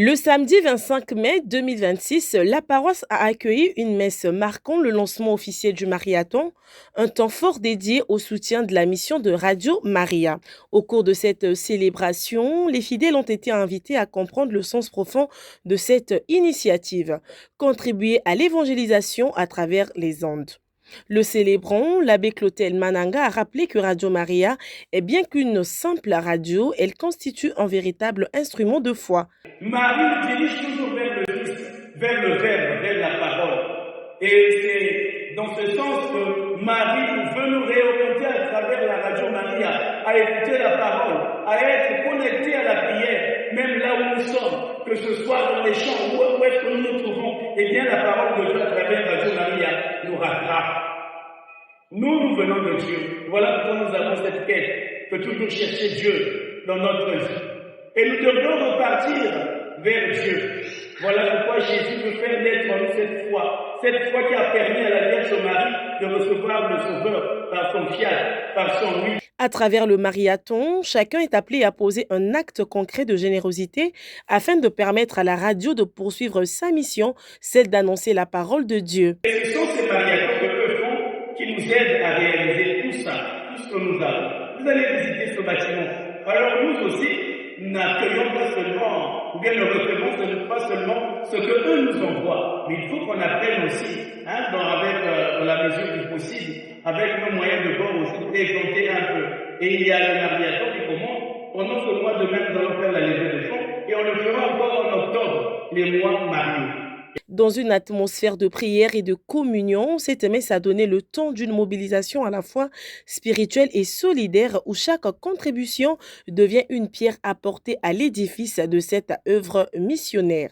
Le samedi 25 mai 2026, la paroisse a accueilli une messe marquant le lancement officiel du Mariathon, un temps fort dédié au soutien de la mission de Radio Maria. Au cours de cette célébration, les fidèles ont été invités à comprendre le sens profond de cette initiative, contribuer à l'évangélisation à travers les ondes. Le célébrant, l'abbé Clotel Mananga, a rappelé que Radio Maria est bien qu'une simple radio, elle constitue un véritable instrument de foi. Marie nous dirige toujours vers le Christ, vers le Verbe, vers la parole. Et c'est dans ce sens que Marie veut nous réorienter à travers la Radio Maria, à écouter la parole, à être connectés à la prière, même là où nous sommes, que ce soit dans les champs, où est-ce que nous nous trouvons, eh bien la parole de Dieu à travers Radio Maria nous rattrape. Nous venons de Dieu. Voilà pourquoi nous avons cette quête, de toujours chercher Dieu dans notre vie. Et nous devons repartir vers Dieu. Voilà pourquoi Jésus veut faire naître en nous cette foi qui a permis à la Vierge Marie de recevoir le Sauveur par son fiat, par son huile. À travers le Mariathon, chacun est appelé à poser un acte concret de générosité afin de permettre à la radio de poursuivre sa mission, celle d'annoncer la parole de Dieu. Et ce sont ces mariathons de fond qui nous aident à réaliser tout ça, tout ce que nous avons. Vous allez visiter ce bâtiment. Alors nous aussi, n'accueillons pas seulement, ou bien ne recevons pas seulement ce que eux nous envoient, mais il faut qu'on apprenne aussi, avec la mesure du possible, avec nos moyens de bord aussi, décompter un peu. Et il y a le Mariathon qui commence. Pendant ce mois de mai, nous allons faire la levée de fonds, et on le fera encore en octobre, les mois mariés. Dans une atmosphère de prière et de communion, cette messe a donné le temps d'une mobilisation à la fois spirituelle et solidaire où chaque contribution devient une pierre apportée à l'édifice de cette œuvre missionnaire.